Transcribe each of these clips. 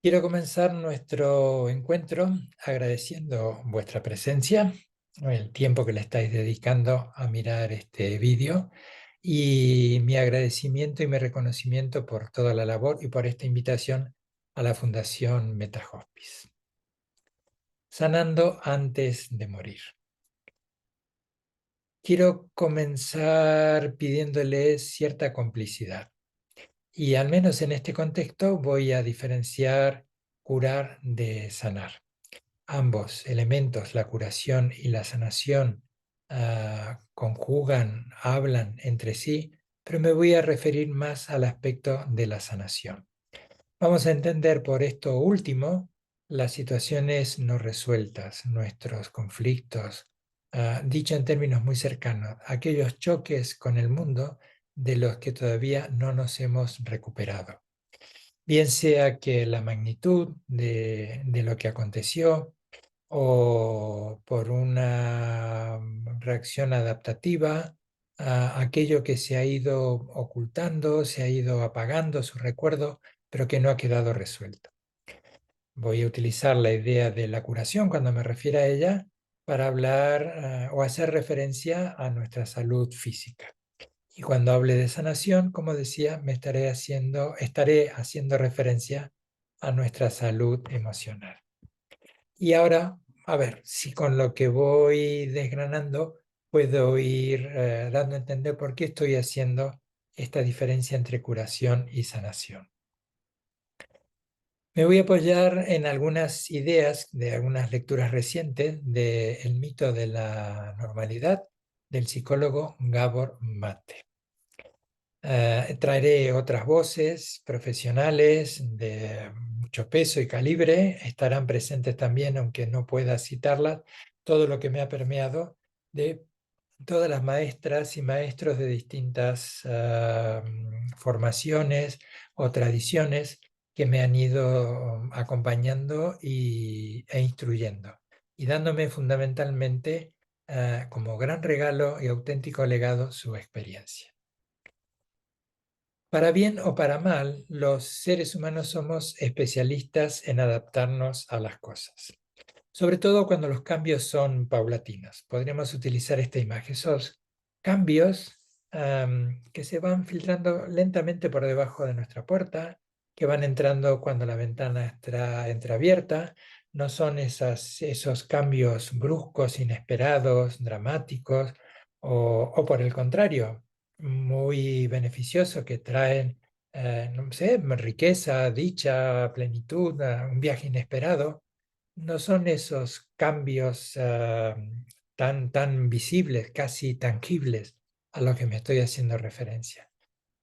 Quiero comenzar nuestro encuentro agradeciendo vuestra presencia, el tiempo que le estáis dedicando a mirar este vídeo y mi agradecimiento y mi reconocimiento por toda la labor y por esta invitación a la Fundación MetaHospice. Sanando antes de morir. Quiero comenzar pidiéndoles cierta complicidad. Y al menos en este contexto voy a diferenciar curar de sanar. Ambos elementos, la curación y la sanación, conjugan, hablan entre sí, pero me voy a referir más al aspecto de la sanación. Vamos a entender por esto último las situaciones no resueltas, nuestros conflictos, dicho en términos muy cercanos, aquellos choques con el mundo de los que todavía no nos hemos recuperado. Bien sea que la magnitud de lo que aconteció o por una reacción adaptativa a aquello que se ha ido ocultando, se ha ido apagando su recuerdo, pero que no ha quedado resuelto. Voy a utilizar la idea de la curación cuando me refiero a ella para hablar o hacer referencia a nuestra salud física. Y cuando hable de sanación, como decía, estaré haciendo referencia a nuestra salud emocional. Y ahora, a ver si con lo que voy desgranando puedo ir dando a entender por qué estoy haciendo esta diferencia entre curación y sanación. Me voy a apoyar en algunas ideas de algunas lecturas recientes del mito de la normalidad del psicólogo Gabor Mate. Traeré otras voces profesionales de mucho peso y calibre, estarán presentes también, aunque no pueda citarlas, todo lo que me ha permeado de todas las maestras y maestros de distintas formaciones o tradiciones que me han ido acompañando e instruyendo, y dándome fundamentalmente como gran regalo y auténtico legado su experiencia. Para bien o para mal, los seres humanos somos especialistas en adaptarnos a las cosas, sobre todo cuando los cambios son paulatinos. Podríamos utilizar esta imagen, esos cambios que se van filtrando lentamente por debajo de nuestra puerta, que van entrando cuando la ventana está entreabierta. No son esos cambios bruscos, inesperados, dramáticos, o por el contrario, muy beneficiosos que traen, no sé, riqueza, dicha, plenitud, un viaje inesperado. No son esos cambios tan visibles, casi tangibles, a los que me estoy haciendo referencia.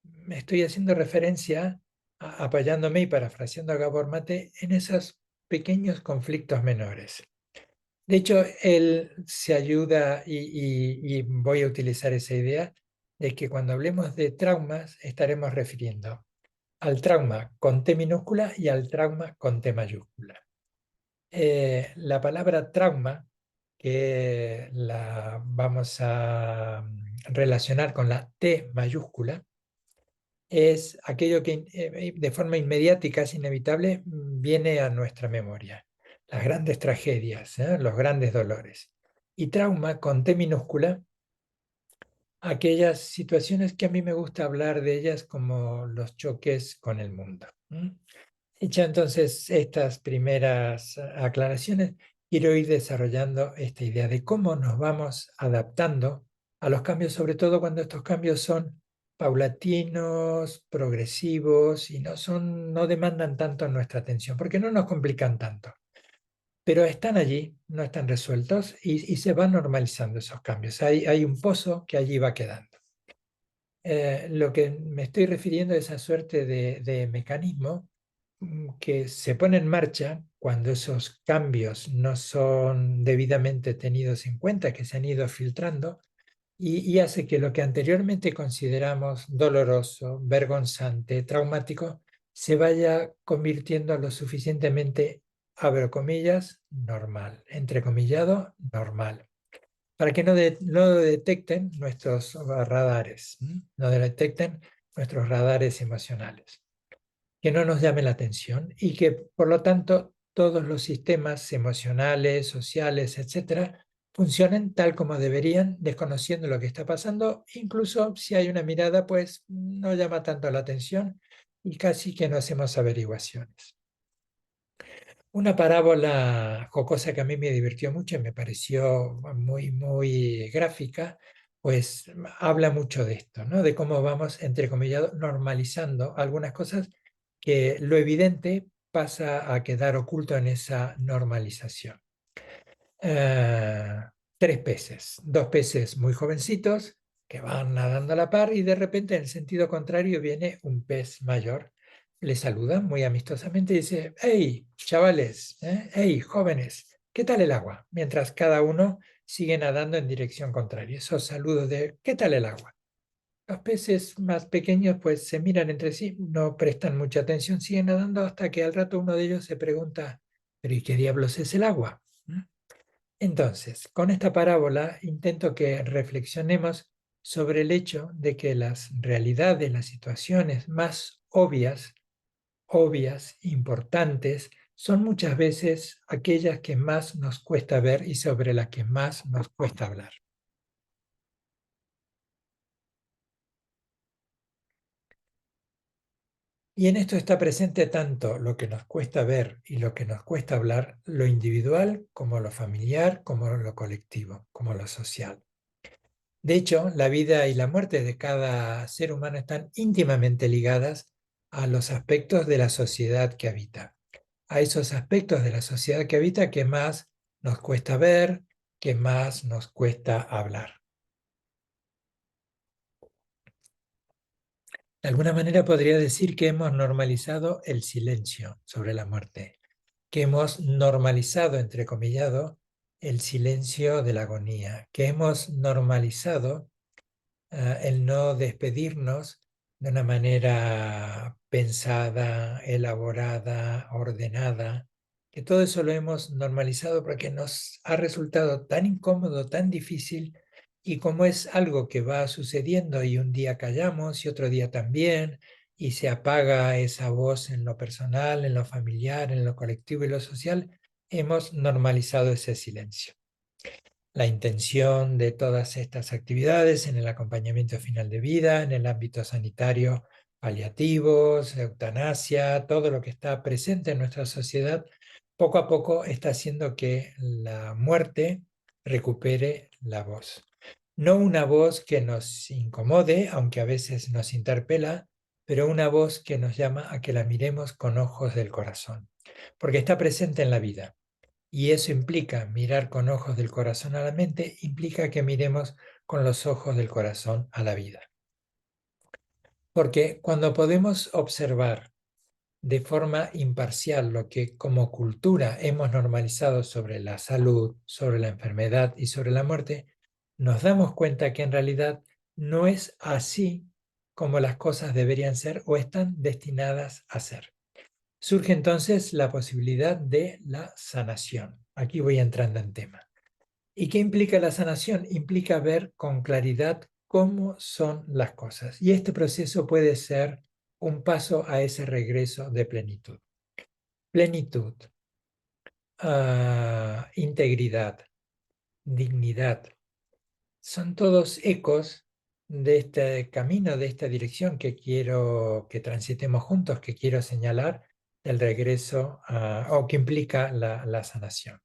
Me estoy haciendo referencia, apoyándome y parafraseando a Gabor Mate, en esos pequeños conflictos menores. De hecho, él se ayuda y voy a utilizar esa idea de que cuando hablemos de traumas estaremos refiriendo al trauma con T minúscula y al trauma con T mayúscula. La palabra trauma, que la vamos a relacionar con la T mayúscula, es aquello que de forma inmediata y casi inevitable viene a nuestra memoria. Las grandes tragedias, los grandes dolores. Y trauma con T minúscula, aquellas situaciones que a mí me gusta hablar de ellas como los choques con el mundo. Hecha entonces estas primeras aclaraciones, quiero ir desarrollando esta idea de cómo nos vamos adaptando a los cambios, sobre todo cuando estos cambios son paulatinos, progresivos y no demandan tanto nuestra atención, porque no nos complican tanto. Pero están allí, no están resueltos y se van normalizando esos cambios. Hay un pozo que allí va quedando. Lo que me estoy refiriendo es a esa suerte de mecanismo que se pone en marcha cuando esos cambios no son debidamente tenidos en cuenta, que se han ido filtrando, y hace que lo que anteriormente consideramos doloroso, vergonzante, traumático, se vaya convirtiendo lo suficientemente, abro comillas, normal, entrecomillado, normal, para que no detecten nuestros radares, no detecten nuestros radares emocionales. que no nos llame la atención y que, por lo tanto, todos los sistemas emocionales, sociales, etcétera, funcionen tal como deberían, desconociendo lo que está pasando. Incluso si hay una mirada, pues no llama tanto la atención y casi que no hacemos averiguaciones. Una parábola jocosa que a mí me divirtió mucho y me pareció muy gráfica, pues habla mucho de esto, ¿no? De cómo vamos, entre comillas, normalizando algunas cosas que lo evidente pasa a quedar oculto en esa normalización. Eh, Tres peces, dos peces muy jovencitos que van nadando a la par y de repente en el sentido contrario viene un pez mayor. Le saluda muy amistosamente y dice, hey, chavales, hey, jóvenes, ¿qué tal el agua? Mientras cada uno sigue nadando en dirección contraria. Esos saludos de, ¿qué tal el agua? Los peces más pequeños pues se miran entre sí, no prestan mucha atención, siguen nadando hasta que al rato uno de ellos se pregunta, ¿pero y qué diablos es el agua? ¿Mm? Entonces, con esta parábola intento que reflexionemos sobre el hecho de que las realidades, las situaciones más obvias, importantes, son muchas veces aquellas que más nos cuesta ver y sobre las que más nos cuesta hablar. Y en esto está presente tanto lo que nos cuesta ver y lo que nos cuesta hablar, lo individual como lo familiar, como lo colectivo, como lo social. De hecho, la vida y la muerte de cada ser humano están íntimamente ligadas a los aspectos de la sociedad que habita, a esos aspectos de la sociedad que habita que más nos cuesta ver, que más nos cuesta hablar. De alguna manera podría decir que hemos normalizado el silencio sobre la muerte, que hemos normalizado, entrecomillado, el silencio de la agonía, que hemos normalizado el no despedirnos de una manera pensada, elaborada, ordenada, que todo eso lo hemos normalizado porque nos ha resultado tan incómodo, tan difícil, y como es algo que va sucediendo y un día callamos y otro día también, y se apaga esa voz en lo personal, en lo familiar, en lo colectivo y lo social, hemos normalizado ese silencio. La intención de todas estas actividades en el acompañamiento final de vida, en el ámbito sanitario, paliativos, eutanasia, todo lo que está presente en nuestra sociedad, poco a poco está haciendo que la muerte recupere la voz. No una voz que nos incomode, aunque a veces nos interpela, pero una voz que nos llama a que la miremos con ojos del corazón, porque está presente en la vida. Y eso implica mirar con ojos del corazón a la mente, implica que miremos con los ojos del corazón a la vida. Porque cuando podemos observar de forma imparcial lo que como cultura hemos normalizado sobre la salud, sobre la enfermedad y sobre la muerte, nos damos cuenta que en realidad no es así como las cosas deberían ser o están destinadas a ser. Surge entonces la posibilidad de la sanación. Aquí voy entrando en tema. ¿Y qué implica la sanación? Implica ver con claridad cómo son las cosas. Y este proceso puede ser un paso a ese regreso de plenitud. Plenitud, integridad, dignidad, son todos ecos de este camino, de esta dirección que quiero que transitemos juntos, que quiero señalar el regreso o que implica la sanación.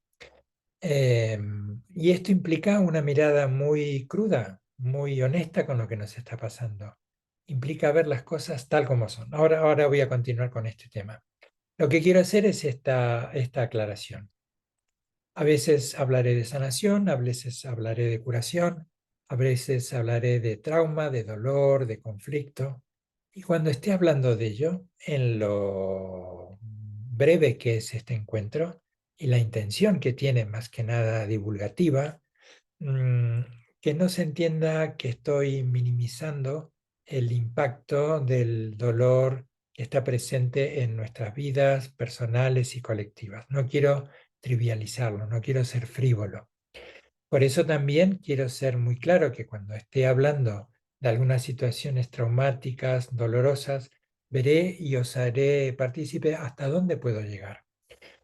Y esto implica una mirada muy cruda, muy honesta con lo que nos está pasando. Implica ver las cosas tal como son. Ahora voy a continuar con este tema. Lo que quiero hacer es esta aclaración. A veces hablaré de sanación, a veces hablaré de curación, a veces hablaré de trauma, de dolor, de conflicto. Y cuando esté hablando de ello, en lo breve que es este encuentro y la intención que tiene más que nada divulgativa, mm, que no se entienda que estoy minimizando el impacto del dolor que está presente en nuestras vidas personales y colectivas. No quiero trivializarlo, no quiero ser frívolo. Por eso también quiero ser muy claro que cuando esté hablando de algunas situaciones traumáticas, dolorosas, veré y os haré partícipe hasta dónde puedo llegar.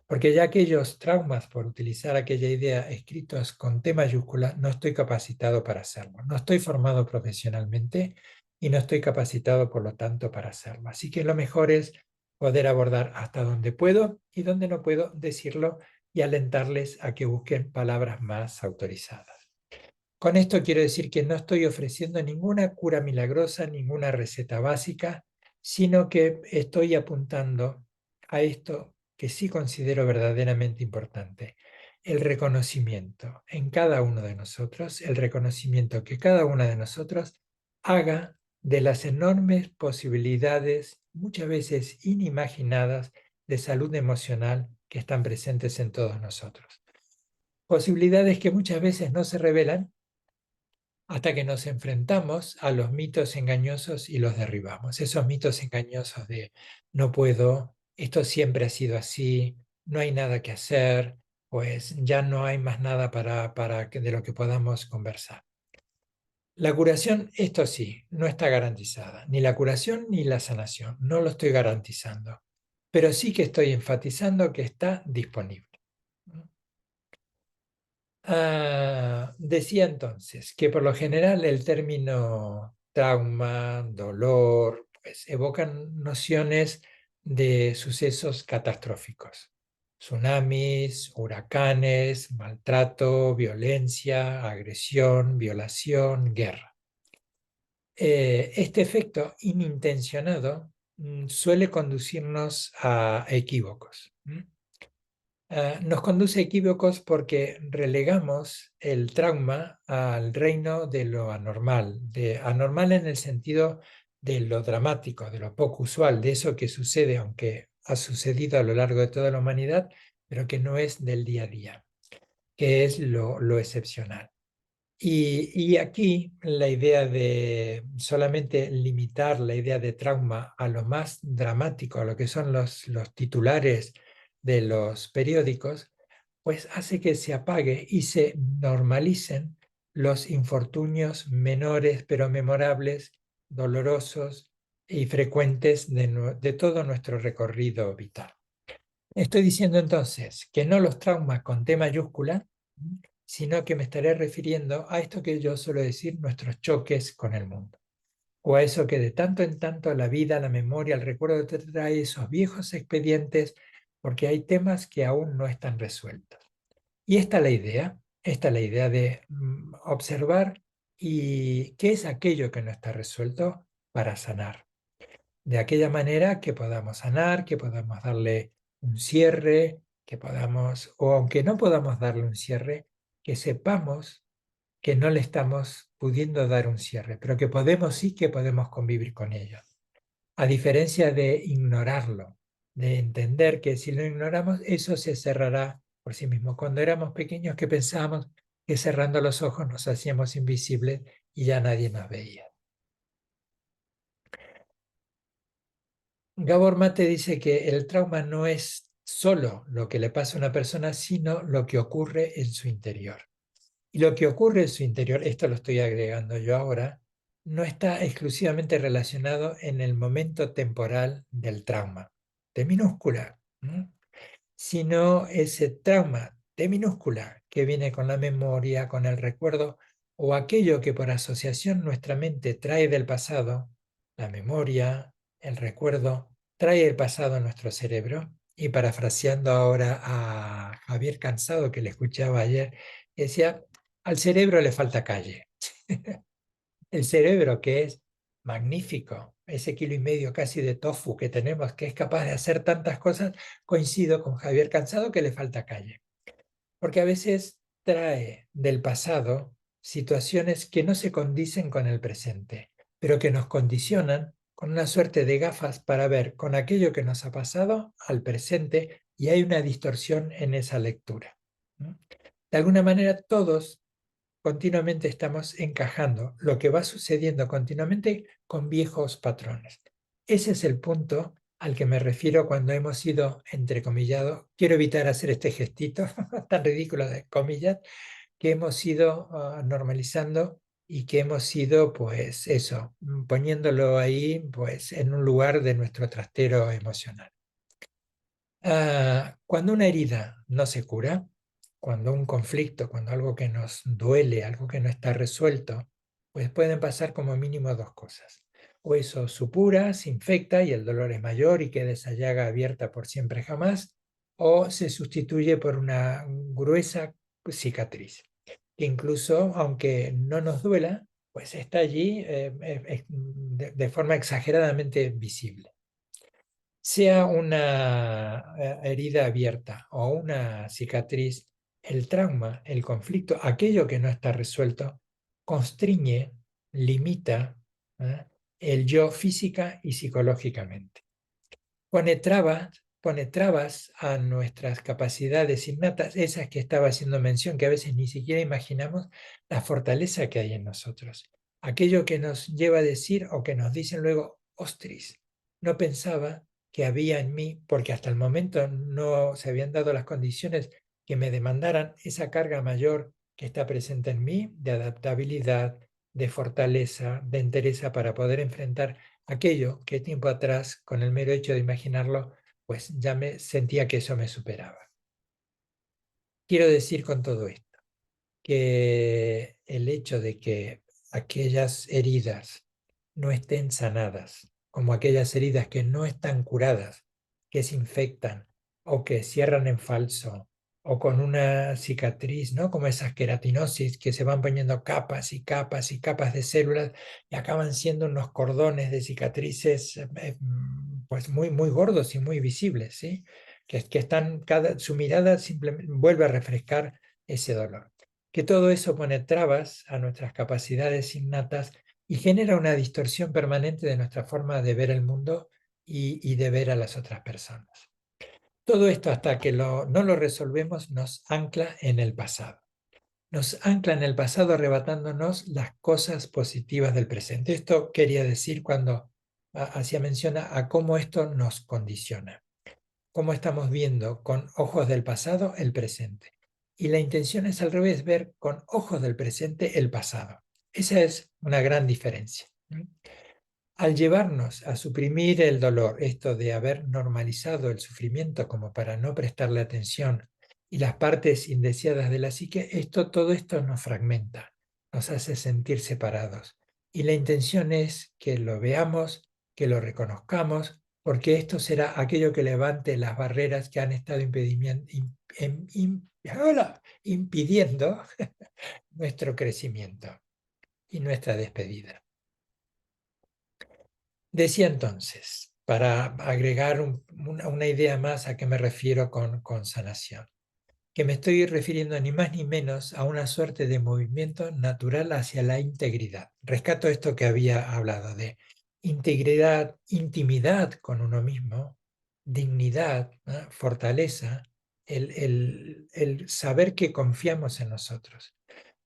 Porque ya aquellos traumas, por utilizar aquella idea, escritos con T mayúscula, no estoy capacitado para hacerlo. No estoy formado profesionalmente y no estoy capacitado, por lo tanto, para hacerlo. Así que lo mejor es poder abordar hasta donde puedo y donde no puedo decirlo y alentarles a que busquen palabras más autorizadas. Con esto quiero decir que no estoy ofreciendo ninguna cura milagrosa, ninguna receta básica, sino que estoy apuntando a esto que sí considero verdaderamente importante: el reconocimiento en cada uno de nosotros, el reconocimiento que cada una de nosotros haga de las enormes posibilidades, muchas veces inimaginadas, de salud emocional que están presentes en todos nosotros. Posibilidades que muchas veces no se revelan hasta que nos enfrentamos a los mitos engañosos y los derribamos. Esos mitos engañosos de no puedo, esto siempre ha sido así, no hay nada que hacer, pues ya no hay más nada de lo que podamos conversar. La curación, esto sí, no está garantizada, ni la curación ni la sanación, no lo estoy garantizando, pero sí que estoy enfatizando que está disponible. Decía entonces que por lo general el término trauma, dolor, pues evocan nociones de sucesos catastróficos. Tsunamis, huracanes, maltrato, violencia, agresión, violación, guerra. Este efecto inintencionado suele conducirnos a equívocos. Nos conduce a equívocos porque relegamos el trauma al reino de lo anormal, de anormal en el sentido de lo dramático, de lo poco usual, de eso que sucede, aunque ha sucedido a lo largo de toda la humanidad, pero que no es del día a día, que es lo excepcional. Y aquí la idea de solamente limitar la idea de trauma a lo más dramático, a lo que son los titulares de los periódicos, pues hace que se apague y se normalicen los infortunios menores pero memorables, dolorosos y frecuentes de todo nuestro recorrido vital. Estoy diciendo entonces que no los traumas con T mayúscula, sino que me estaré refiriendo a esto que yo suelo decir, nuestros choques con el mundo. O a eso que de tanto en tanto la vida, la memoria, el recuerdo te trae esos viejos expedientes porque hay temas que aún no están resueltos. Y esta es la idea de observar y qué es aquello que no está resuelto para sanar. De aquella manera que podamos sanar, que podamos darle un cierre, que podamos, o aunque no podamos darle un cierre, que sepamos que no le estamos pudiendo dar un cierre, pero que podemos, sí que podemos convivir con ello. A diferencia de ignorarlo, de entender que si lo ignoramos, eso se cerrará por sí mismo. Cuando éramos pequeños, que pensábamos que cerrando los ojos nos hacíamos invisibles y ya nadie nos veía. Gabor Mate dice que el trauma no es solo lo que le pasa a una persona, sino lo que ocurre en su interior. Y lo que ocurre en su interior, esto lo estoy agregando yo ahora, no está exclusivamente relacionado en el momento temporal del trauma, de minúscula, sino ese trauma de minúscula que viene con la memoria, con el recuerdo, o aquello que por asociación nuestra mente trae del pasado, la memoria, el recuerdo, trae el pasado a nuestro cerebro. Y parafraseando ahora a Javier Cansado, que le escuchaba ayer, decía, al cerebro le falta calle. El cerebro, que es magnífico, ese kilo y medio casi de tofu que tenemos, que es capaz de hacer tantas cosas, coincido con Javier Cansado que le falta calle. Porque a veces trae del pasado situaciones que no se condicen con el presente, pero que nos condicionan con una suerte de gafas para ver con aquello que nos ha pasado al presente, y hay una distorsión en esa lectura. De alguna manera todos continuamente estamos encajando lo que va sucediendo continuamente con viejos patrones. Ese es el punto al que me refiero cuando hemos ido entrecomillado. Quiero evitar hacer este gestito tan ridículo de comillas, que hemos ido normalizando y que hemos ido, pues eso, poniéndolo ahí, pues en un lugar de nuestro trastero emocional. Cuando una herida no se cura, cuando un conflicto, cuando algo que nos duele, algo que no está resuelto, pues pueden pasar como mínimo dos cosas. O eso supura, se infecta y el dolor es mayor y queda esa llaga abierta por siempre jamás, o se sustituye por una gruesa cicatriz, que incluso aunque no nos duela, pues está allí de forma exageradamente visible. Sea una herida abierta o una cicatriz, el trauma, el conflicto, aquello que no está resuelto, constriñe, limita ¿eh? El yo física y psicológicamente. Pone trabas a nuestras capacidades innatas, esas que estaba haciendo mención, que a veces ni siquiera imaginamos la fortaleza que hay en nosotros. Aquello que nos lleva a decir o que nos dicen luego, ostris, no pensaba que había en mí, porque hasta el momento no se habían dado las condiciones que me demandaran esa carga mayor que está presente en mí, de adaptabilidad, de fortaleza, de entereza para poder enfrentar aquello que tiempo atrás, con el mero hecho de imaginarlo, pues ya me sentía que eso me superaba. Quiero decir con todo esto que el hecho de que aquellas heridas no estén sanadas, como aquellas heridas que no están curadas, que se infectan o que cierran en falso, o con una cicatriz, ¿no? Como esas queratinosis que se van poniendo capas y capas y capas de células y acaban siendo unos cordones de cicatrices pues muy, muy gordos y muy visibles, ¿sí? Que están, su mirada simplemente vuelve a refrescar ese dolor. Que todo eso pone trabas a nuestras capacidades innatas y genera una distorsión permanente de nuestra forma de ver el mundo y de ver a las otras personas. Todo esto, hasta que no lo resolvemos, nos ancla en el pasado. Nos ancla en el pasado arrebatándonos las cosas positivas del presente. Esto quería decir cuando hacía mención a cómo esto nos condiciona, cómo estamos viendo con ojos del pasado el presente. Y la intención es al revés, ver con ojos del presente el pasado. Esa es una gran diferencia. Al llevarnos a suprimir el dolor, esto de haber normalizado el sufrimiento como para no prestarle atención y las partes indeseadas de la psique, todo esto nos fragmenta, nos hace sentir separados. Y la intención es que lo veamos, que lo reconozcamos, porque esto será aquello que levante las barreras que han estado impidiendo nuestro crecimiento y nuestra despedida. Decía entonces, para agregar una idea más a qué me refiero con sanación, que me estoy refiriendo ni más ni menos a una suerte de movimiento natural hacia la integridad. Rescato esto que había hablado de integridad, intimidad con uno mismo, dignidad, ¿no? Fortaleza, el saber que confiamos en nosotros,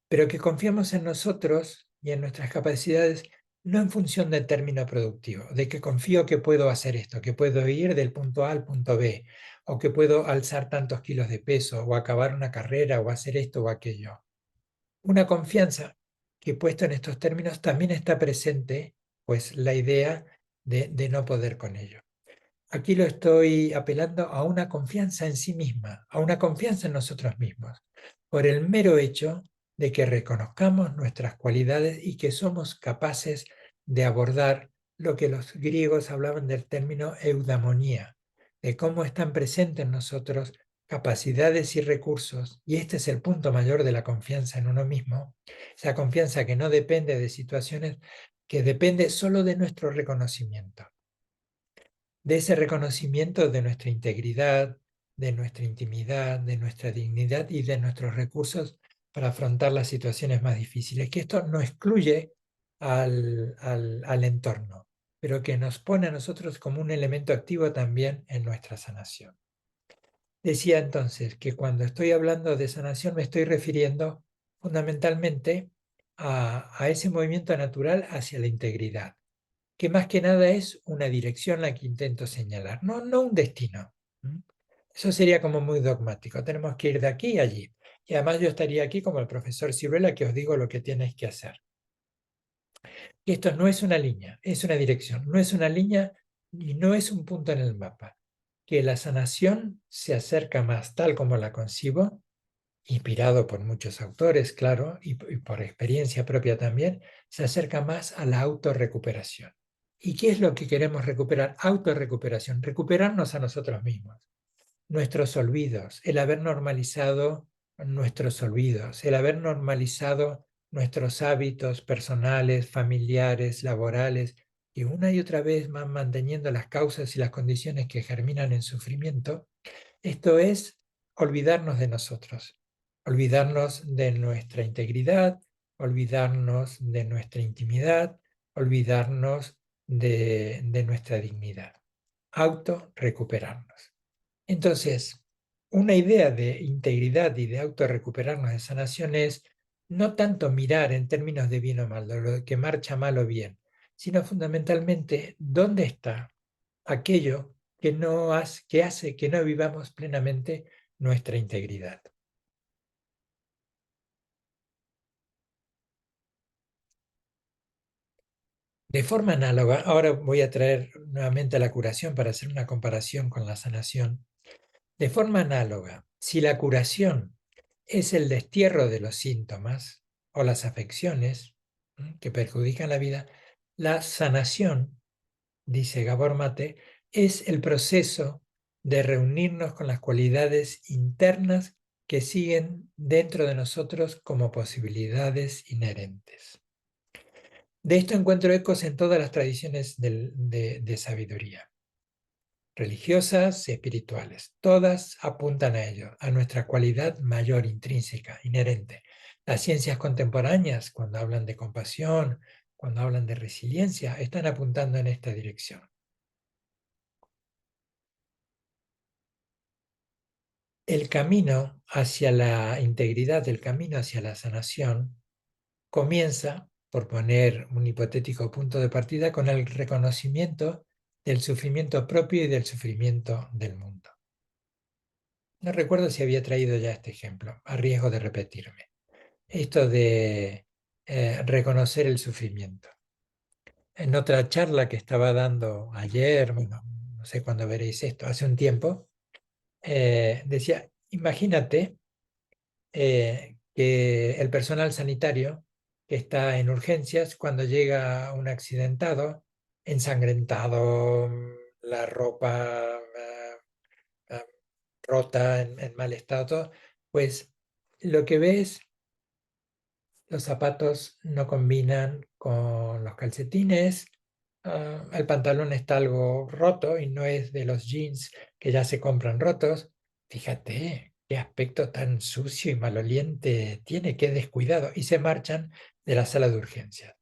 pero que confiamos en nosotros y en nuestras capacidades no en función del término productivo, de que confío que puedo hacer esto, que puedo ir del punto A al punto B, o que puedo alzar tantos kilos de peso, o acabar una carrera, o hacer esto o aquello. Una confianza que puesto en estos términos también está presente, pues la idea de no poder con ello. Aquí lo estoy apelando a una confianza en sí misma, a una confianza en nosotros mismos, por el mero hecho de que reconozcamos nuestras cualidades y que somos capaces de abordar lo que los griegos hablaban del término eudamonía, de cómo están presentes en nosotros capacidades y recursos, y este es el punto mayor de la confianza en uno mismo, esa confianza que no depende de situaciones, que depende solo de nuestro reconocimiento, de ese reconocimiento de nuestra integridad, de nuestra intimidad, de nuestra dignidad y de nuestros recursos para afrontar las situaciones más difíciles. Que esto no excluye al entorno, pero que nos pone a nosotros como un elemento activo también en nuestra sanación. Decía entonces que cuando estoy hablando de sanación me estoy refiriendo fundamentalmente a ese movimiento natural hacia la integridad, que más que nada es una dirección la que intento señalar, no un destino. Eso sería como muy dogmático, tenemos que ir de aquí y allí. Y además yo estaría aquí como el profesor Ciruela que os digo lo que tienes que hacer. Y esto no es una línea, es una dirección, no es una línea y no es un punto en el mapa. Que la sanación se acerca más, tal como la concibo, inspirado por muchos autores, claro, y por experiencia propia también, se acerca más a la autorrecuperación. ¿Y qué es lo que queremos recuperar? Autorrecuperación, recuperarnos a nosotros mismos, nuestros olvidos, el haber normalizado nuestros olvidos, el haber normalizado nuestros hábitos personales, familiares, laborales, y una y otra vez van manteniendo las causas y las condiciones que germinan en sufrimiento. Esto es olvidarnos de nosotros, olvidarnos de nuestra integridad, olvidarnos de nuestra intimidad, olvidarnos de nuestra dignidad. Auto recuperarnos. Entonces, una idea de integridad y de autorrecuperarnos de sanación es no tanto mirar en términos de bien o mal, de lo que marcha mal o bien, sino fundamentalmente dónde está aquello que hace que no vivamos plenamente nuestra integridad. De forma análoga, ahora voy a traer nuevamente a la curación para hacer una comparación con la sanación. De forma análoga, si la curación es el destierro de los síntomas o las afecciones que perjudican la vida, la sanación, dice Gabor Mate, es el proceso de reunirnos con las cualidades internas que siguen dentro de nosotros como posibilidades inherentes. De esto encuentro ecos en todas las tradiciones de sabiduría, religiosas y espirituales. Todas apuntan a ello, a nuestra cualidad mayor, intrínseca, inherente. Las ciencias contemporáneas, cuando hablan de compasión, cuando hablan de resiliencia, están apuntando en esta dirección. El camino hacia la integridad, el camino hacia la sanación, comienza, por poner un hipotético punto de partida, con el reconocimiento del sufrimiento propio y del sufrimiento del mundo. No recuerdo si había traído ya este ejemplo, a riesgo de repetirme. Esto de reconocer el sufrimiento. En otra charla que estaba dando ayer, bueno, no sé cuándo veréis esto, hace un tiempo, decía, imagínate que el personal sanitario que está en urgencias, cuando llega un accidentado, ensangrentado, la ropa eh, rota, en mal estado, todo, pues lo que ve es los zapatos no combinan con los calcetines, el pantalón está algo roto y no es de los jeans que ya se compran rotos. Fíjate qué aspecto tan sucio y maloliente tiene, qué descuidado. Y se marchan de la sala de urgencias.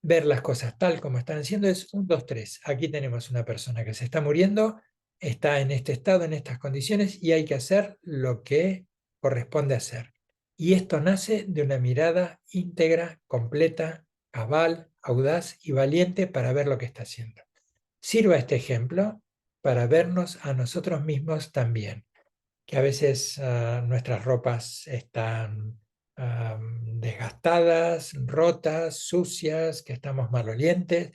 Ver las cosas tal como están haciendo es un, dos, tres. Aquí tenemos una persona que se está muriendo, está en este estado, en estas condiciones, y hay que hacer lo que corresponde hacer. Y esto nace de una mirada íntegra, completa, cabal, audaz y valiente para ver lo que está haciendo. Sirva este ejemplo para vernos a nosotros mismos también, que a veces nuestras ropas están desgastadas, rotas, sucias, que estamos malolientes,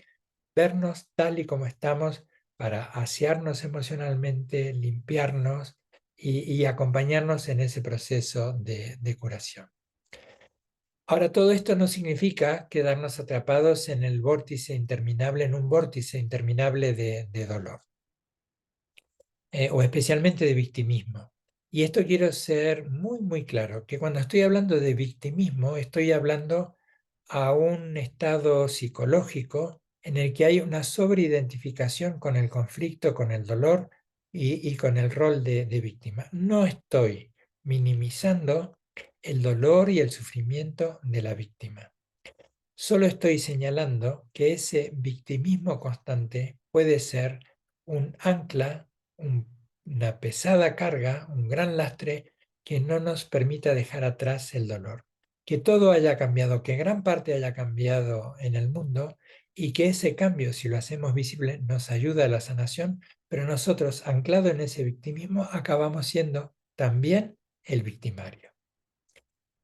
vernos tal y como estamos para asearnos emocionalmente, limpiarnos y acompañarnos en ese proceso de curación. Ahora, todo esto no significa quedarnos atrapados en el vórtice interminable, en un vórtice interminable de dolor. O especialmente de victimismo. Y esto quiero ser muy, muy claro, que cuando estoy hablando de victimismo, estoy hablando a un estado psicológico en el que hay una sobreidentificación con el conflicto, con el dolor y con el rol de víctima. No estoy minimizando el dolor y el sufrimiento de la víctima. Solo estoy señalando que ese victimismo constante puede ser un ancla, una pesada carga, un gran lastre que no nos permita dejar atrás el dolor. Que todo haya cambiado, que gran parte haya cambiado en el mundo y que ese cambio, si lo hacemos visible, nos ayuda a la sanación, pero nosotros, anclado en ese victimismo, acabamos siendo también el victimario.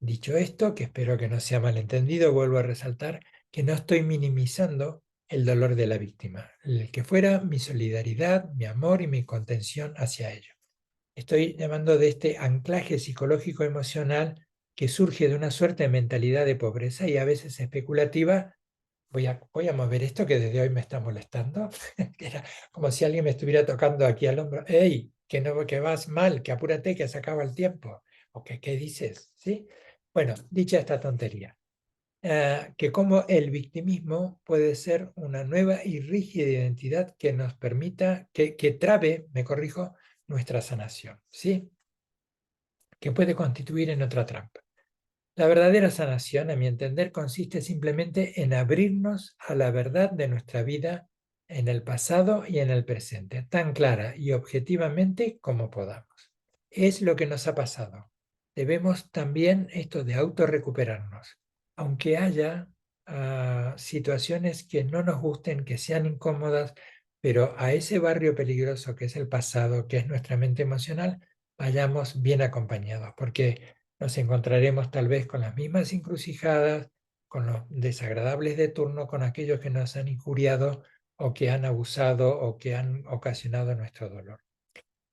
Dicho esto, que espero que no sea malentendido, vuelvo a resaltar que no estoy minimizando el dolor de la víctima, el que fuera mi solidaridad, mi amor y mi contención hacia ello. Estoy llamando de este anclaje psicológico emocional que surge de una suerte de mentalidad de pobreza y a veces especulativa. Voy a mover esto que desde hoy me está molestando. Era como si alguien me estuviera tocando aquí al hombro. ¡Ey! Que no, que vas mal, que apúrate, que se acaba el tiempo. ¿O qué dices? ¿Sí? Bueno, dicha esta tontería, que como el victimismo puede ser una nueva y rígida identidad que nos permita, que trabe, me corrijo, nuestra sanación, ¿sí? Que puede constituir en otra trampa. La verdadera sanación, a mi entender, consiste simplemente en abrirnos a la verdad de nuestra vida en el pasado y en el presente, tan clara y objetivamente como podamos. Es lo que nos ha pasado. Debemos también esto de autorrecuperarnos, aunque haya situaciones que no nos gusten, que sean incómodas, pero a ese barrio peligroso que es el pasado, que es nuestra mente emocional, vayamos bien acompañados, porque nos encontraremos tal vez con las mismas encrucijadas, con los desagradables de turno, con aquellos que nos han injuriado o que han abusado o que han ocasionado nuestro dolor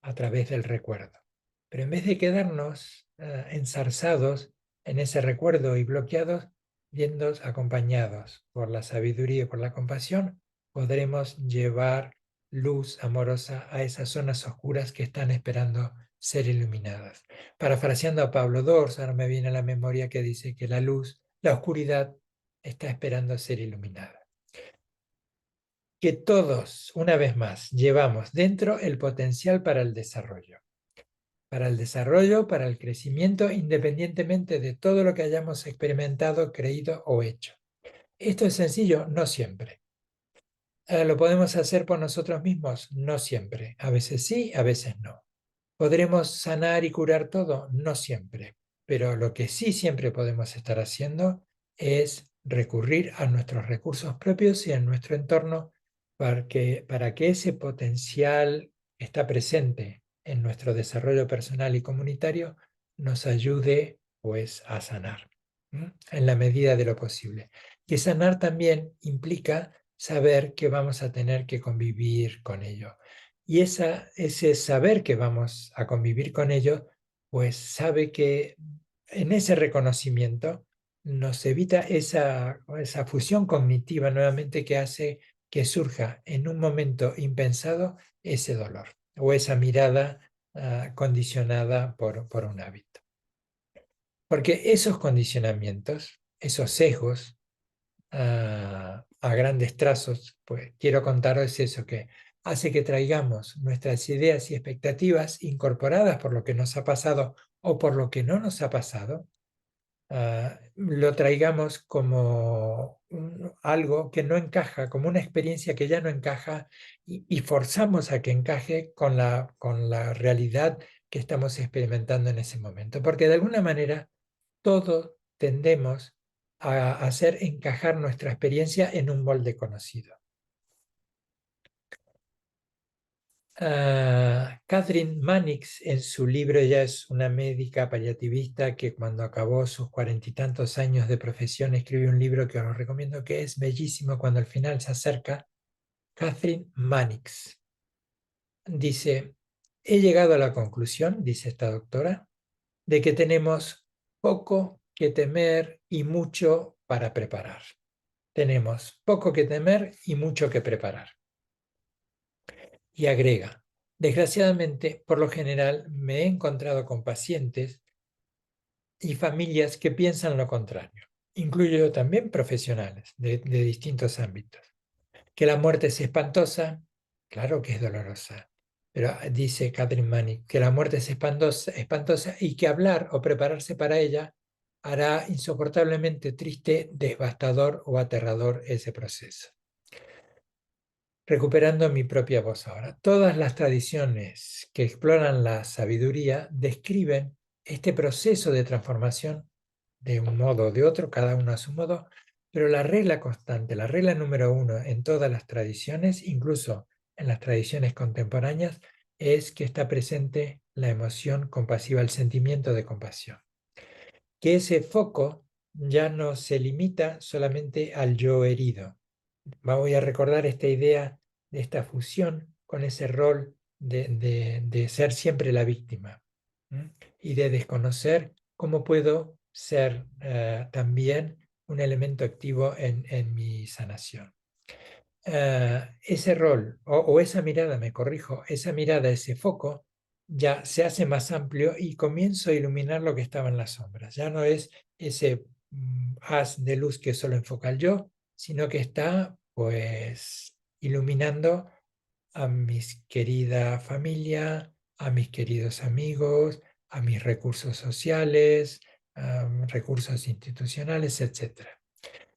a través del recuerdo. Pero en vez de quedarnos enzarzados en ese recuerdo y bloqueados, yendo acompañados por la sabiduría y por la compasión, podremos llevar luz amorosa a esas zonas oscuras que están esperando ser iluminadas. Parafraseando a Pablo Dors, ahora me viene a la memoria que dice que la luz, la oscuridad, está esperando ser iluminada. Que todos, una vez más, llevamos dentro el potencial para el desarrollo, para el crecimiento, independientemente de todo lo que hayamos experimentado, creído o hecho. Esto es sencillo, no siempre. ¿Lo podemos hacer por nosotros mismos? No siempre. A veces sí, a veces no. ¿Podremos sanar y curar todo? No siempre. Pero lo que sí siempre podemos estar haciendo es recurrir a nuestros recursos propios y a nuestro entorno para que ese potencial que está presente en nuestro desarrollo personal y comunitario nos ayude pues a sanar, ¿m? En la medida de lo posible. Y sanar también implica saber que vamos a tener que convivir con ello. Y ese saber que vamos a convivir con ello, pues sabe que en ese reconocimiento nos evita esa fusión cognitiva nuevamente que hace que surja en un momento impensado ese dolor o esa mirada condicionada por un hábito. Porque esos condicionamientos, esos sesgos, a grandes trazos, pues quiero contaros eso, que hace que traigamos nuestras ideas y expectativas incorporadas por lo que nos ha pasado o por lo que no nos ha pasado, lo traigamos como algo que no encaja, como una experiencia que ya no encaja y forzamos a que encaje con la realidad que estamos experimentando en ese momento. Porque de alguna manera todos tendemos a hacer encajar nuestra experiencia en un molde conocido. Catherine Mannix, en su libro, ella es una médica paliativista que cuando acabó sus 40 y tantos años de profesión escribió un libro que os recomiendo, que es bellísimo cuando al final se acerca. Catherine Mannix dice: he llegado a la conclusión, dice esta doctora, de que tenemos poco que temer y mucho para preparar. Tenemos poco que temer y mucho que preparar. Y agrega: desgraciadamente, por lo general, me he encontrado con pacientes y familias que piensan lo contrario. Incluyo también profesionales de distintos ámbitos. Que la muerte es espantosa, claro que es dolorosa. Pero dice Catherine Manning que la muerte es espantosa y que hablar o prepararse para ella hará insoportablemente triste, devastador o aterrador ese proceso. Recuperando mi propia voz ahora. Todas las tradiciones que exploran la sabiduría describen este proceso de transformación de un modo o de otro, cada uno a su modo, pero la regla constante, la regla número uno en todas las tradiciones, incluso en las tradiciones contemporáneas, es que está presente la emoción compasiva, el sentimiento de compasión. Que ese foco ya no se limita solamente al yo herido. Voy a recordar esta idea de esta fusión con ese rol de ser siempre la víctima, ¿m? Y de desconocer cómo puedo ser también un elemento activo en mi sanación. Ese rol o esa mirada, me corrijo, esa mirada, ese foco, ya se hace más amplio y comienzo a iluminar lo que estaba en las sombras. Ya no es ese haz de luz que solo enfoca el yo, sino que está pues iluminando a mis querida familia, a mis queridos amigos, a mis recursos sociales, recursos institucionales, etc.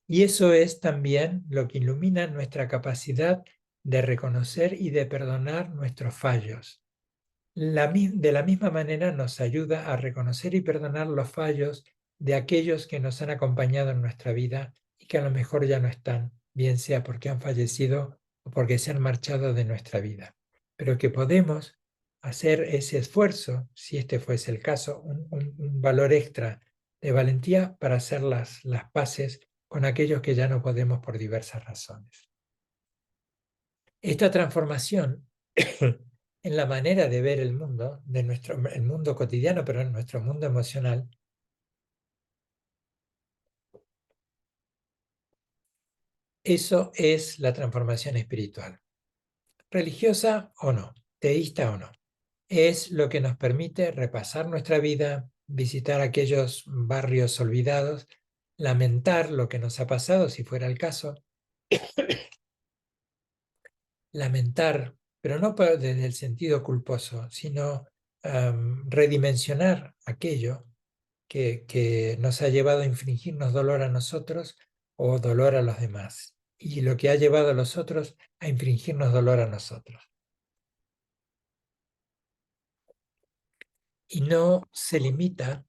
Y eso es también lo que ilumina nuestra capacidad de reconocer y de perdonar nuestros fallos. De la misma manera nos ayuda a reconocer y perdonar los fallos de aquellos que nos han acompañado en nuestra vida y que a lo mejor ya no están, bien sea porque han fallecido o porque se han marchado de nuestra vida. Pero que podemos hacer ese esfuerzo, si este fuese el caso, un valor extra de valentía para hacer las paces con aquellos que ya no podemos por diversas razones. Esta transformación en la manera de ver el mundo, el mundo cotidiano, pero en nuestro mundo emocional, eso es la transformación espiritual. Religiosa o no, teísta o no. Es lo que nos permite repasar nuestra vida, visitar aquellos barrios olvidados, lamentar lo que nos ha pasado, si fuera el caso, lamentar, pero no desde el sentido culposo, sino redimensionar aquello que nos ha llevado a infligirnos dolor a nosotros o dolor a los demás, y lo que ha llevado a los otros a infligirnos dolor a nosotros. Y no se limita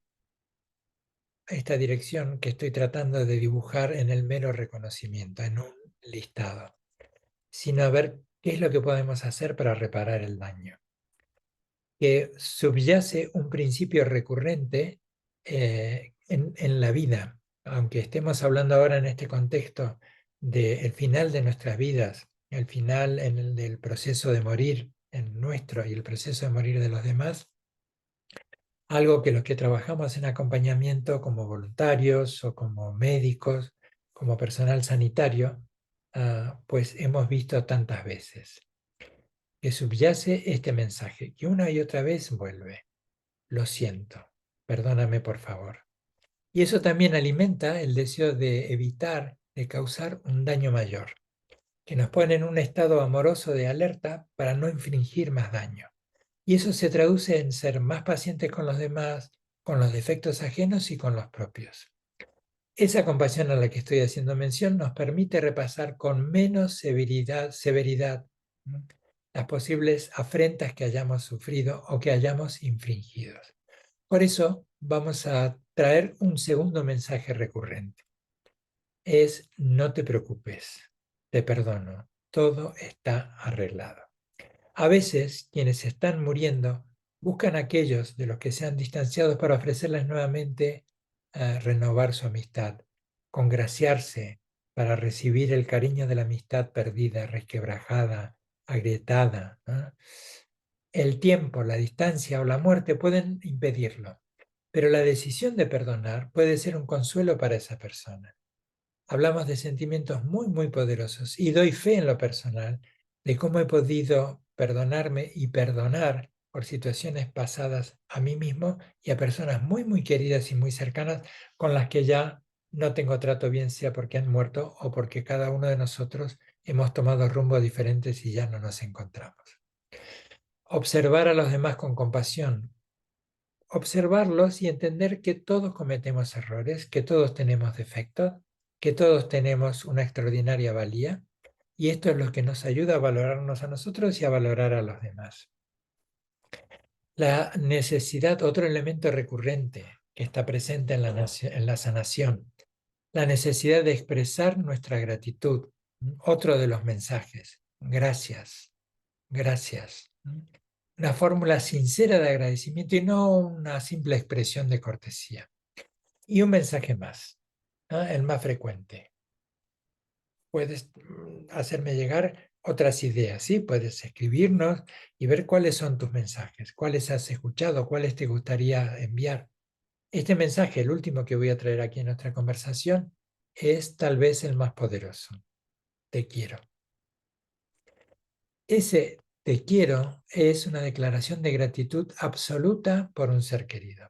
a esta dirección que estoy tratando de dibujar en el mero reconocimiento, en un listado, sino a ver qué es lo que podemos hacer para reparar el daño. Que subyace un principio recurrente en la vida, aunque estemos hablando ahora en este contexto del final de nuestras vidas, el final del proceso de morir en nuestro y el proceso de morir de los demás, algo que los que trabajamos en acompañamiento como voluntarios o como médicos, como personal sanitario, pues hemos visto tantas veces, que subyace este mensaje, que una y otra vez vuelve. Lo siento, perdóname por favor. Y eso también alimenta el deseo de evitar, de causar un daño mayor, que nos pone en un estado amoroso de alerta para no infringir más daño. Y eso se traduce en ser más pacientes con los demás, con los defectos ajenos y con los propios. Esa compasión a la que estoy haciendo mención nos permite repasar con menos severidad las posibles afrentas que hayamos sufrido o que hayamos infringido. Por eso vamos a traer un segundo mensaje recurrente. Es: no te preocupes, te perdono, todo está arreglado. A veces quienes están muriendo buscan a aquellos de los que se han distanciado para ofrecerles nuevamente renovar su amistad, congraciarse para recibir el cariño de la amistad perdida, resquebrajada, agrietada, ¿no? El tiempo, la distancia o la muerte pueden impedirlo, pero la decisión de perdonar puede ser un consuelo para esa persona. Hablamos de sentimientos muy, muy poderosos y doy fe en lo personal de cómo he podido perdonarme y perdonar por situaciones pasadas a mí mismo y a personas muy, muy queridas y muy cercanas con las que ya no tengo trato, bien sea porque han muerto o porque cada uno de nosotros hemos tomado rumbos diferentes y ya no nos encontramos. Observar a los demás con compasión, observarlos y entender que todos cometemos errores, que todos tenemos defectos, que todos tenemos una extraordinaria valía, y esto es lo que nos ayuda a valorarnos a nosotros y a valorar a los demás. La necesidad, otro elemento recurrente que está presente en la sanación, la necesidad de expresar nuestra gratitud, otro de los mensajes. Gracias, gracias. Una fórmula sincera de agradecimiento y no una simple expresión de cortesía. Y un mensaje más. el más frecuente. Puedes hacerme llegar otras ideas, ¿sí? Puedes escribirnos y ver cuáles son tus mensajes, cuáles has escuchado, cuáles te gustaría enviar. Este mensaje, el último que voy a traer aquí en nuestra conversación, es tal vez el más poderoso. Te quiero. Ese te quiero es una declaración de gratitud absoluta por un ser querido.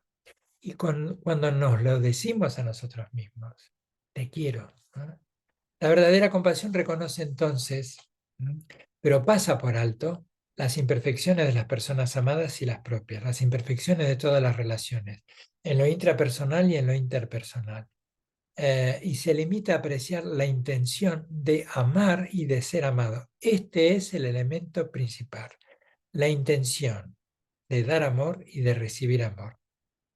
Y cuando nos lo decimos a nosotros mismos, te quiero, ¿no? La verdadera compasión reconoce entonces, ¿no?, pero pasa por alto las imperfecciones de las personas amadas y las propias, las imperfecciones de todas las relaciones, en lo intrapersonal y en lo interpersonal. Y se limita a apreciar la intención de amar y de ser amado. Este es el elemento principal, la intención de dar amor y de recibir amor.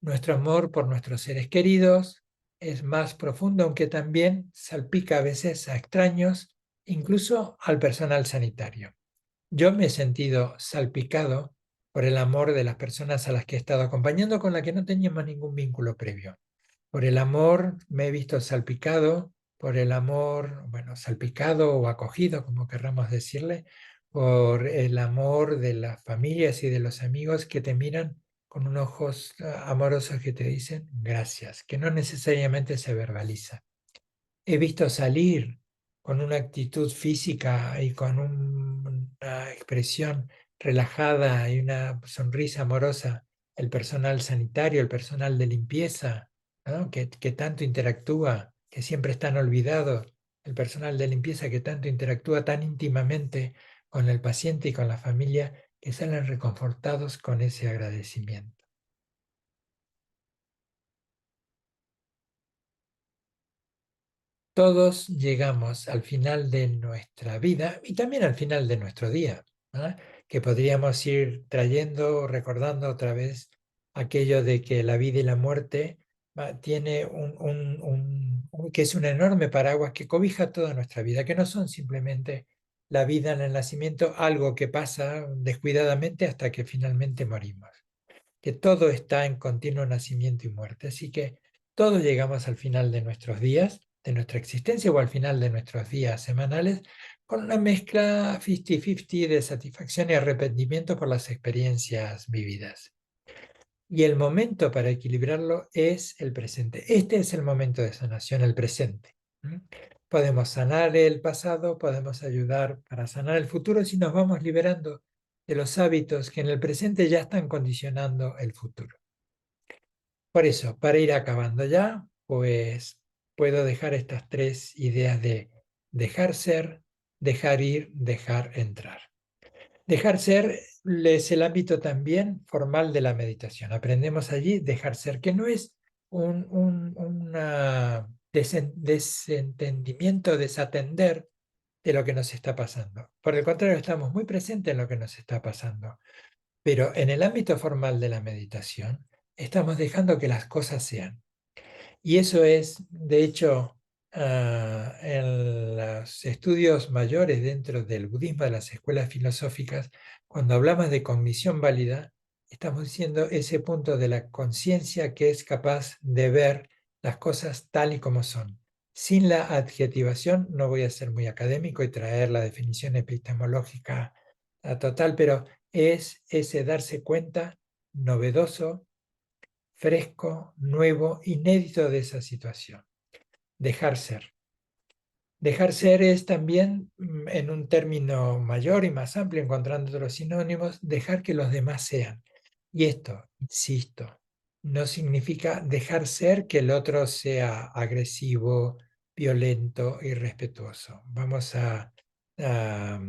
Nuestro amor por nuestros seres queridos es más profundo, aunque también salpica a veces a extraños, incluso al personal sanitario. Yo me he sentido salpicado por el amor de las personas a las que he estado acompañando, con las que no teníamos ningún vínculo previo. Por el amor me he visto salpicado, por el amor, bueno, salpicado o acogido, como querramos decirle, por el amor de las familias y de los amigos que te miran con unos ojos amorosos que te dicen gracias, que no necesariamente se verbaliza. He visto salir con una actitud física y con una expresión relajada y una sonrisa amorosa el personal sanitario, el personal de limpieza, ¿no?, que tanto interactúa, que siempre están olvidados, el personal de limpieza que tanto interactúa tan íntimamente con el paciente y con la familia, que salen reconfortados con ese agradecimiento. Todos llegamos al final de nuestra vida y también al final de nuestro día, ¿no?, que podríamos ir trayendo, recordando otra vez aquello de que la vida y la muerte tiene que es un enorme paraguas que cobija toda nuestra vida, que no son simplemente la vida en el nacimiento, algo que pasa descuidadamente hasta que finalmente morimos, que todo está en continuo nacimiento y muerte. Así que todos llegamos al final de nuestros días, de nuestra existencia, o al final de nuestros días semanales, con una mezcla 50-50 de satisfacción y arrepentimiento por las experiencias vividas. Y el momento para equilibrarlo es el presente. Este es el momento de sanación, el presente. Podemos sanar el pasado, podemos ayudar para sanar el futuro si nos vamos liberando de los hábitos que en el presente ya están condicionando el futuro. Por eso, para ir acabando ya, pues puedo dejar estas tres ideas de dejar ser, dejar ir, dejar entrar. Dejar ser es el ámbito también formal de la meditación. Aprendemos allí dejar ser, que no es un desentendimiento, desatender de lo que nos está pasando. Por el contrario, estamos muy presentes en lo que nos está pasando. Pero en el ámbito formal de la meditación, estamos dejando que las cosas sean. Y eso es, de hecho, en los estudios mayores dentro del budismo, de las escuelas filosóficas, cuando hablamos de cognición válida, estamos diciendo ese punto de la conciencia que es capaz de ver las cosas tal y como son. Sin la adjetivación, no voy a ser muy académico y traer la definición epistemológica total, pero es ese darse cuenta novedoso, fresco, nuevo, inédito de esa situación. Dejar ser. Dejar ser es también, en un término mayor y más amplio, encontrando otros sinónimos, dejar que los demás sean. Y esto, insisto, no significa dejar ser que el otro sea agresivo, violento, irrespetuoso. Vamos a, a-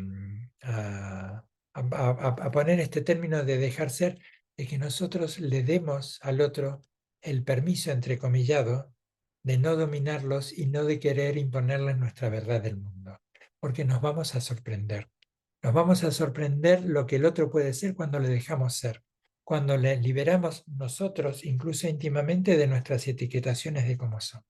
a poner este término de dejar ser, de que nosotros le demos al otro el permiso, entrecomillado, de no dominarlos y no de querer imponerles nuestra verdad del mundo, porque nos vamos a sorprender. Nos vamos a sorprender lo que el otro puede ser cuando le dejamos ser, cuando le liberamos nosotros, incluso íntimamente, de nuestras etiquetaciones de cómo son.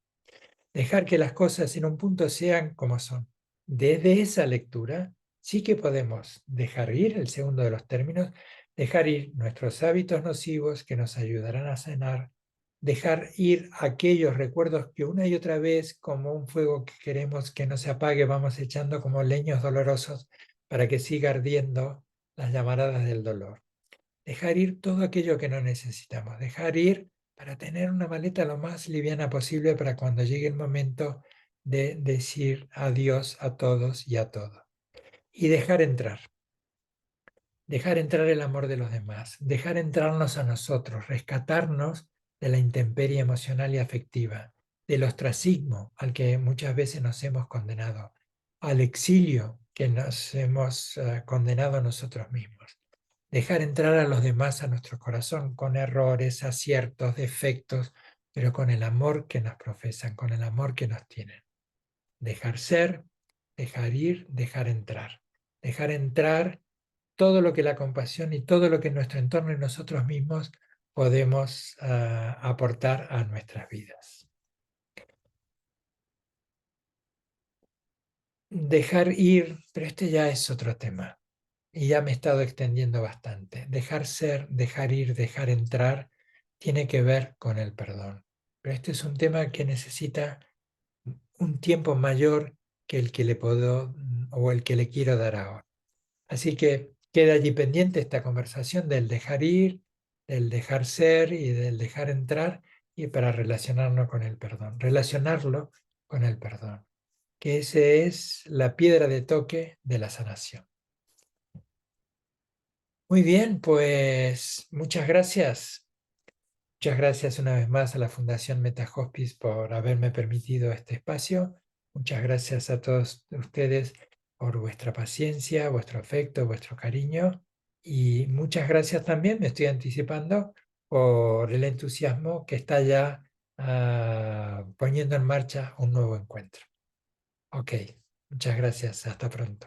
Dejar que las cosas en un punto sean como son. Desde esa lectura, sí que podemos dejar ir, el segundo de los términos, dejar ir nuestros hábitos nocivos que nos ayudarán a sanar, dejar ir aquellos recuerdos que una y otra vez, como un fuego que queremos que no se apague, vamos echando como leños dolorosos para que siga ardiendo las llamaradas del dolor. Dejar ir todo aquello que no necesitamos, dejar ir para tener una maleta lo más liviana posible para cuando llegue el momento de decir adiós a todos y a todo. Y dejar entrar el amor de los demás, dejar entrarnos a nosotros, rescatarnos de la intemperie emocional y afectiva, del ostracismo al que muchas veces nos hemos condenado, al exilio que nos hemos condenado a nosotros mismos. Dejar entrar a los demás a nuestro corazón con errores, aciertos, defectos, pero con el amor que nos profesan, con el amor que nos tienen. Dejar ser, dejar ir, dejar entrar. Dejar entrar todo lo que la compasión y todo lo que nuestro entorno y nosotros mismos podemos aportar a nuestras vidas. Dejar ir, pero este ya es otro tema y ya me he estado extendiendo bastante. Dejar ser, dejar ir, dejar entrar tiene que ver con el perdón. Pero este es un tema que necesita un tiempo mayor que el que le puedo o el que le quiero dar ahora. Así que queda allí pendiente esta conversación del dejar ir, del dejar ser y del dejar entrar y para relacionarnos con el perdón, relacionarlo con el perdón, que ese es la piedra de toque de la sanación. Muy bien, pues muchas gracias. Muchas gracias una vez más a la Fundación MetaHospice por haberme permitido este espacio. Muchas gracias a todos ustedes por vuestra paciencia, vuestro afecto, vuestro cariño. Y muchas gracias también, me estoy anticipando, por el entusiasmo que está ya poniendo en marcha un nuevo encuentro. Ok, muchas gracias. Hasta pronto.